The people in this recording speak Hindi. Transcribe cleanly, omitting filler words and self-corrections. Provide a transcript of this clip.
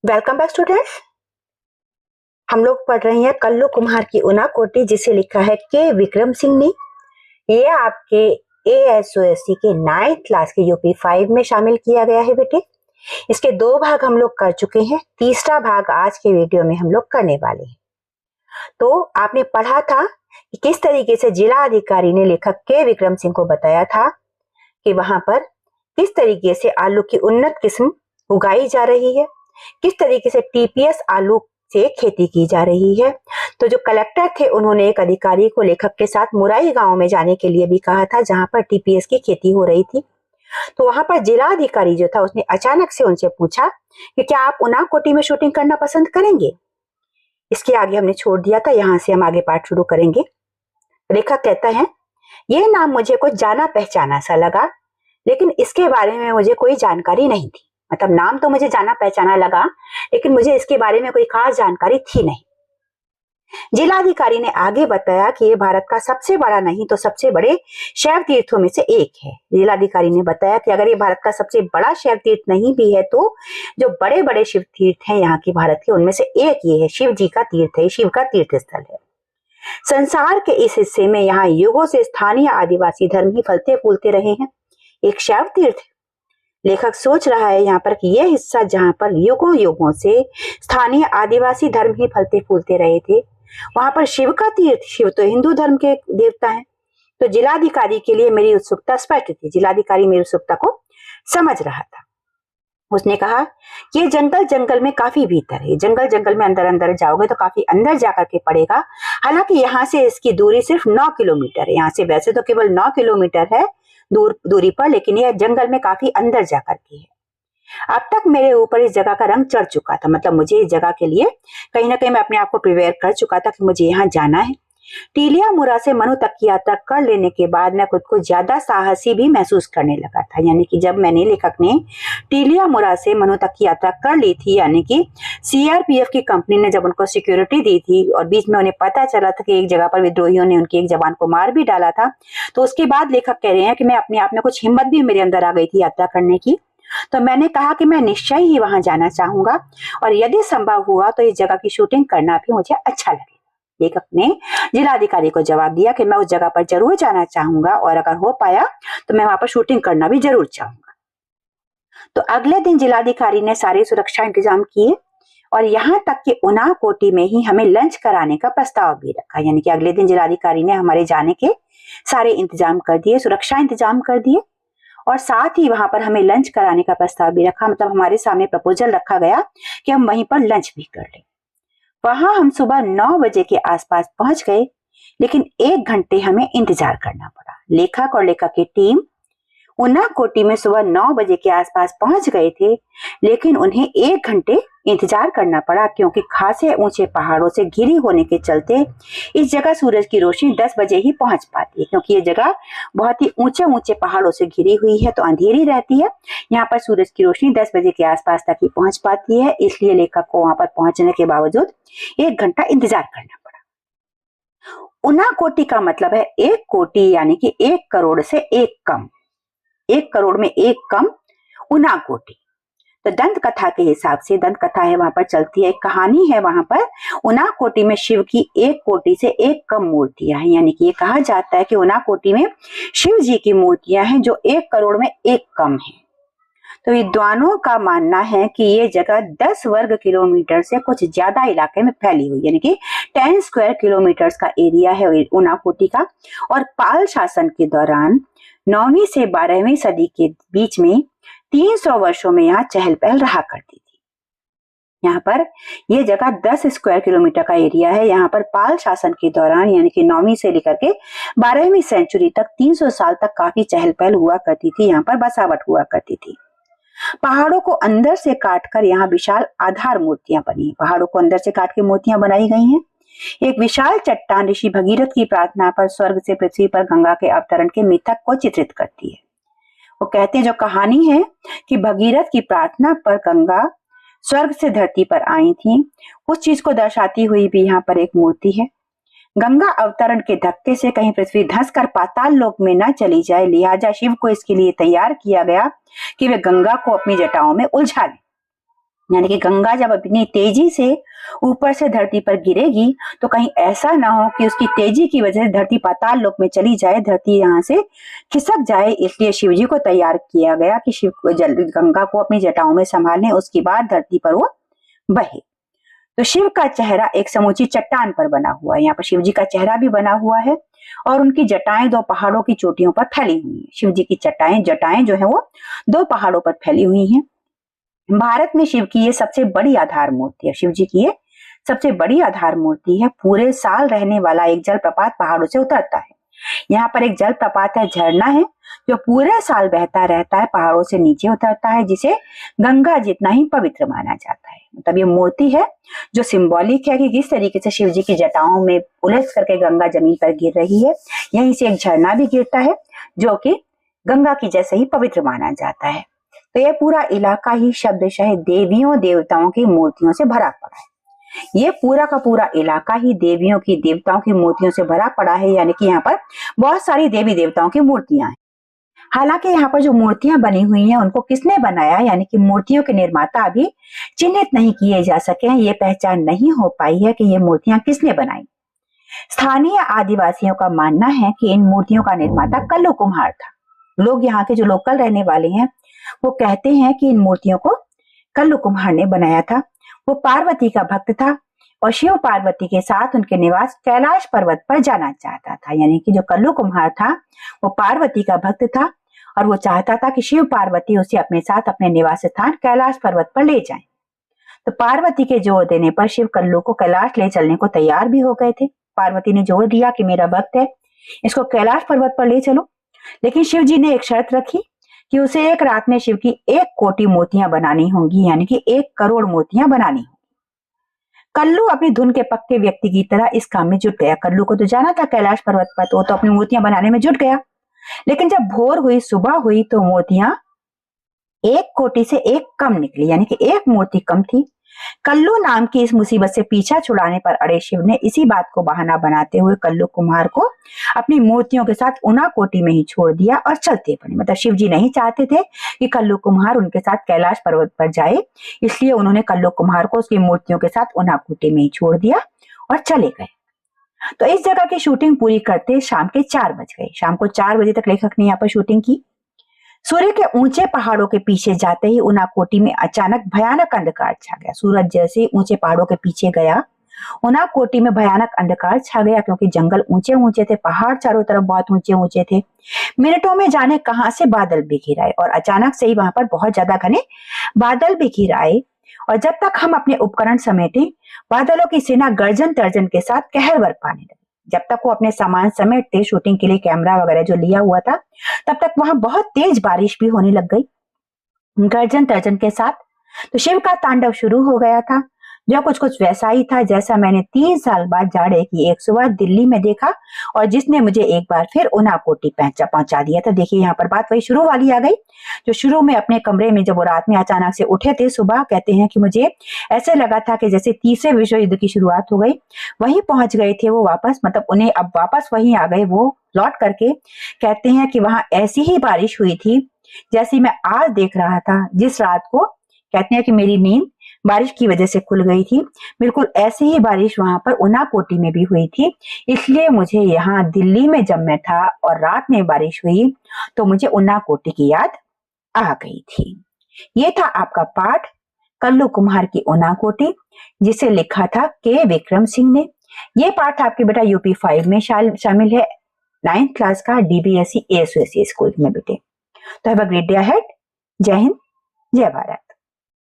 Welcome back students. हम लोग पढ़ रहे हैं कल्लू कुम्हार की उनाकोटी, जिसे लिखा है के विक्रम सिंह ने। ये आपके ASOSC के 9th क्लास के यूपी 5 में शामिल किया गया है बेटे। इसके 2 भाग हम लोग कर चुके हैं, तीसरा भाग आज के वीडियो में हम लोग करने वाले हैं। तो आपने पढ़ा था कि किस तरीके से जिला अधिकारी ने लेखक के विक्रम सिंह को बताया था कि वहां पर किस तरीके से आलू की उन्नत किस्म उगाई जा रही है, किस तरीके से TPS आलू से खेती की जा रही है। तो जो कलेक्टर थे उन्होंने एक अधिकारी को लेखक के साथ मुराई गांव में जाने के लिए भी कहा था, जहां पर TPS की खेती हो रही थी। तो वहां पर जिला अधिकारी जो था उसने अचानक से उनसे पूछा कि क्या आप उनाकोटी में शूटिंग करना पसंद करेंगे। इसके आगे हमने छोड़ दिया था, यहां से हम आगे पाठ शुरू करेंगे। लेखक कहता है, यह नाम मुझे कुछ जाना पहचाना सा लगा, लेकिन इसके बारे में मुझे कोई जानकारी नहीं थी। मतलब नाम तो मुझे जाना पहचाना लगा, लेकिन मुझे इसके बारे में कोई खास जानकारी थी नहीं। जिलाधिकारी ने आगे बताया कि यह भारत का सबसे बड़ा नहीं तो सबसे बड़े शैव तीर्थों में से एक है। जिलाधिकारी ने बताया कि अगर ये भारत का सबसे बड़ा शैव तीर्थ नहीं भी है, तो जो बड़े बड़े शिव तीर्थ हैं यहाँ की भारत के, उनमें से एक ये है। शिव जी का तीर्थ है, शिव का तीर्थ स्थल है। संसार के इस हिस्से में यहाँ युगों से स्थानीय आदिवासी धर्म ही फलते फूलते रहे हैं। एक शैव तीर्थ। लेखक सोच रहा है यहाँ पर कि यह हिस्सा जहाँ पर युगों युगों से स्थानीय आदिवासी धर्म ही फलते फूलते रहे थे, वहां पर शिव का तीर्थ, शिव तो हिंदू धर्म के देवता हैं। तो जिलाधिकारी के लिए मेरी उत्सुकता स्पष्ट थी। जिलाधिकारी मेरी उत्सुकता को समझ रहा था। उसने कहा कि ये जंगल जंगल में काफी भीतर है। जंगल जंगल में अंदर अंदर जाओगे तो काफी अंदर जाकर के पड़ेगा। हालांकि यहाँ से इसकी दूरी सिर्फ 9 किलोमीटर है। यहाँ से वैसे तो केवल 9 किलोमीटर है दूरी पर, लेकिन यह जंगल में काफी अंदर जाकर के है। अब तक मेरे ऊपर इस जगह का रंग चढ़ चुका था। मतलब मुझे इस जगह के लिए कहीं ना कहीं मैं अपने आप को प्रिपेयर कर चुका था कि मुझे यहाँ जाना है। टीलियामुरा से मनु तक की यात्रा कर लेने के बाद मैं खुद को ज्यादा साहसी भी महसूस करने लगा था। यानी कि जब मैंने, लेखक ने टीलियामुरा से मनु तक की यात्रा कर ली थी, यानी कि CRPF की कंपनी ने जब उनको सिक्योरिटी दी थी और बीच में उन्हें पता चला था कि एक जगह पर विद्रोहियों ने उनके एक जवान को मार भी डाला था, तो उसके बाद लेखक कह रहे हैं कि मैं अपने आप में कुछ हिम्मत भी मेरे अंदर आ गई थी यात्रा करने की। तो मैंने कहा कि मैं निश्चय ही वहां जाना चाहूंगा और यदि संभव हुआ तो इस जगह की शूटिंग करना भी मुझे अच्छा लगेगा। लेखक ने जिलाधिकारी को जवाब दिया कि मैं उस जगह पर जरूर जाना चाहूंगा और अगर हो पाया तो मैं वहां पर शूटिंग करना भी जरूर चाहूंगा। तो अगले दिन जिलाधिकारी ने सारे सुरक्षा इंतजाम किए और यहाँ तक कि उनाकोटी में ही हमें लंच कराने का प्रस्ताव भी रखा। यानी कि अगले दिन जिलाधिकारी ने हमारे जाने के सारे इंतजाम कर दिए, सुरक्षा इंतजाम कर दिए और साथ ही वहां पर हमें लंच कराने का प्रस्ताव भी रखा। मतलब हमारे सामने प्रपोजल रखा गया कि हम वहीं पर लंच भी कर लें। वहां हम सुबह 9 बजे के आसपास पहुंच गए, लेकिन 1 घंटे हमें इंतजार करना पड़ा। लेखक और लेखक की टीम उनाकोटी में सुबह 9 बजे के आसपास पहुंच गए थे, लेकिन उन्हें 1 घंटे इंतजार करना पड़ा, क्योंकि खासे ऊंचे पहाड़ों से घिरी होने के चलते इस जगह सूरज की रोशनी 10 बजे ही पहुंच पाती है। क्योंकि ये जगह बहुत ही ऊंचे ऊंचे पहाड़ों से घिरी हुई है, तो अंधेरी रहती है। यहाँ पर सूरज की रोशनी 10 बजे के आसपास तक ही पहुंच पाती है, इसलिए लेखक को वहां पर पहुंचने के बावजूद 1 घंटा इंतजार करना पड़ा। उनाकोटी का मतलब है 1 कोटि, यानी कि 1 करोड़ से 1 कम। 1 करोड़ में 1 कम उनाकोटी। तो दंत कथा के हिसाब से, दंत कथा है वहां पर चलती है, एक कहानी है वहां पर। उनाकोटी में शिव की 1 कोटि से 1 कम मूर्तियां हैं। यानी कि ये कहा जाता है कि उनाकोटी में शिव जी की मूर्तियां हैं जो 1 करोड़ में 1 कम है। तो विद्वानों का मानना है कि ये जगह 10 वर्ग किलोमीटर से कुछ ज्यादा इलाके में फैली हुई, यानी कि 10 स्क्वायर किलोमीटर का एरिया है उनाकोटी का। और पाल शासन के दौरान 9वीं से 12वीं सदी के बीच में 300 वर्षों में यहाँ चहल पहल रहा करती थी। यहाँ पर यह जगह 10 स्क्वायर किलोमीटर का एरिया है। यहाँ पर पाल शासन के दौरान, यानी कि 9वीं से लेकर के 12वीं सेंचुरी तक 300 साल तक काफी चहल पहल हुआ करती थी। यहाँ पर बसावट हुआ करती थी। पहाड़ों को अंदर से काटकर यहाँ विशाल आधार मूर्तियां बनी। पहाड़ों को अंदर से काट के मूर्तियां बनाई गई हैं। एक विशाल चट्टान ऋषि भगीरथ की प्रार्थना पर स्वर्ग से पृथ्वी पर गंगा के अवतरण के मिथक को चित्रित करती है। वो कहते हैं, जो कहानी है कि भगीरथ की प्रार्थना पर गंगा स्वर्ग से धरती पर आई थी, उस चीज को दर्शाती हुई भी यहाँ पर एक मूर्ति है। गंगा अवतरण के धक्के से कहीं पृथ्वी धंस कर पाताल लोक में न चली जाए, लिहाजा शिव को इसके लिए तैयार किया गया कि वे गंगा को अपनी जटाओं में उलझा लें। यानी कि गंगा जब अपनी तेजी से ऊपर से धरती पर गिरेगी तो कहीं ऐसा ना हो कि उसकी तेजी की वजह से धरती पाताल लोक में चली जाए, धरती यहाँ से खिसक जाए। इसलिए शिव जी को तैयार किया गया कि गंगा को अपनी जटाओं में संभालें, उसके बाद धरती पर वो बहे। तो शिव का चेहरा एक समूची चट्टान पर बना हुआ है। यहाँ पर शिव जी का चेहरा भी बना हुआ है और उनकी जटाएं दो पहाड़ों की चोटियों पर फैली हुई है। शिव जी की जटाएं जो है वो दो पहाड़ों पर फैली हुई हैं। भारत में शिव की ये सबसे बड़ी आधार मूर्ति है। शिव जी की ये सबसे बड़ी आधार मूर्ति है। पूरे साल रहने वाला एक जलप्रपात पहाड़ों से उतरता है। यहाँ पर एक जलप्रपात है, झरना है, जो पूरे साल बहता रहता है, पहाड़ों से नीचे उतरता है, जिसे गंगा जितना ही पवित्र माना जाता है। मतलब ये मूर्ति है जो सिंबॉलिक है कि किस तरीके से शिव जी की जटाओं में उलझ करके गंगा जमीन पर गिर रही है। यहीं से एक झरना भी गिरता है जो कि गंगा की जैसे ही पवित्र माना जाता है। तो यह पूरा इलाका ही शब्दशः देवियों देवताओं की मूर्तियों से भरा पड़ा है। ये पूरा का पूरा इलाका ही देवियों की देवताओं की मूर्तियों से भरा पड़ा है। यानी कि यहाँ पर बहुत सारी देवी देवताओं की मूर्तियां हैं। हालांकि यहाँ पर जो मूर्तियां बनी हुई हैं उनको किसने बनाया, यानी कि मूर्तियों के निर्माता अभी चिन्हित नहीं किए जा सके हैं। ये पहचान नहीं हो पाई है कि ये मूर्तियां किसने बनाई। स्थानीय आदिवासियों का मानना है कि इन मूर्तियों का निर्माता कल्लू कुम्हार था। लोग यहाँ के जो लोकल रहने वाले हैं वो कहते हैं कि इन मूर्तियों को कल्लू कुम्हार ने बनाया था। वो पार्वती का भक्त था और शिव पार्वती के साथ उनके निवास कैलाश पर्वत पर जाना चाहता था। यानी कि जो कल्लू कुम्हार था वो पार्वती का भक्त था और वो चाहता था कि शिव पार्वती उसे अपने साथ अपने निवास स्थान कैलाश पर्वत पर ले जाएं। तो पार्वती के जोर देने पर शिव कल्लू को कैलाश ले चलने को तैयार भी हो गए थे। पार्वती ने जोर दिया कि मेरा भक्त है, इसको कैलाश पर्वत पर ले चलो। लेकिन शिव जी ने एक शर्त रखी कि उसे एक रात में शिव की 1 कोटि मूर्तियां बनानी होंगी, यानी कि 1 करोड़ मूर्तियां बनानी होंगी। कल्लू अपनी धुन के पक्के व्यक्ति की तरह इस काम में जुट गया। कल्लू को तो जाना था कैलाश पर्वत पर, तो अपनी मूर्तियां बनाने में जुट गया। लेकिन जब भोर हुई, सुबह हुई, तो मूर्तियां 1 कोटि से 1 कम निकली, यानी कि 1 मूर्ति कम थी। कल्लू नाम की इस मुसीबत से पीछा छुड़ाने पर अड़े शिव ने इसी बात को बहाना बनाते हुए कल्लू कुम्हार को अपनी मूर्तियों के साथ उनाकोटी में ही छोड़ दिया और चलते पड़े। मतलब शिव जी नहीं चाहते थे कि कल्लू कुम्हार उनके साथ कैलाश पर्वत पर जाए, इसलिए उन्होंने कल्लू कुम्हार को उसकी मूर्तियों के साथ उनाकोटी में ही छोड़ दिया और चले गए। तो इस जगह की शूटिंग पूरी करते शाम के 4 बज गए। शाम को 4 बजे तक लेखक ने यहाँ पर शूटिंग की। सूर्य के ऊंचे पहाड़ों के पीछे जाते ही उनाकोटी में अचानक भयानक अंधकार छा गया। सूरज जैसे ऊंचे पहाड़ों के पीछे गया, उनाकोटी में भयानक अंधकार छा गया, क्योंकि जंगल ऊंचे ऊंचे थे, पहाड़ चारों तरफ बहुत ऊंचे ऊंचे थे। मिनटों में जाने कहां से बादल बिखर आए और अचानक से ही वहां पर बहुत ज्यादा घने बादल बिखर आए। और जब तक हम अपने उपकरण समेटे, बादलों की सेना गर्जन तर्जन के साथ कहर बरपाने लगी। जब तक वो अपने सामान समेटते, शूटिंग के लिए कैमरा वगैरह जो लिया हुआ था, तब तक वहां बहुत तेज बारिश भी होने लग गई गर्जन तर्जन के साथ। तो शिव का तांडव शुरू हो गया था, जो कुछ कुछ वैसा ही था जैसा मैंने 3 साल बाद जाड़े की एक सुबह दिल्ली में देखा और जिसने मुझे एक बार फिर उनाकोटी पहुंचा दिया था। देखिए यहाँ पर बात वही शुरू वाली आ गई, जो शुरू में अपने कमरे में जब वो रात में अचानक से उठे थे सुबह, कहते हैं कि मुझे ऐसे लगा था कि जैसे तीसरे विश्व युद्ध की शुरुआत हो गई। वहीं पहुंच गए थे वो वापस, मतलब उन्हें अब वापस वहीं आ गए वो लौट करके। कहते हैं कि वहां ऐसी ही बारिश हुई थी जैसी मैं आज देख रहा था जिस रात को। कहते हैं कि मेरी नींद बारिश की वजह से खुल गई थी। बिल्कुल ऐसी ही बारिश वहां पर उनाकोटी में भी हुई थी। इसलिए मुझे यहाँ दिल्ली में जब मैं था और रात में बारिश हुई तो मुझे उनाकोटी की याद आ गई थी। ये था आपका पाठ कल्लू कुम्हार की उनाकोटी, जिसे लिखा था के विक्रम सिंह ने। ये पाठ आपके बेटा यूपी 5 में शामिल है, 9th क्लास का, DBSE ASOSC स्कूल में बेटे। तो have a great day ahead. जय हिंद, जय भारत।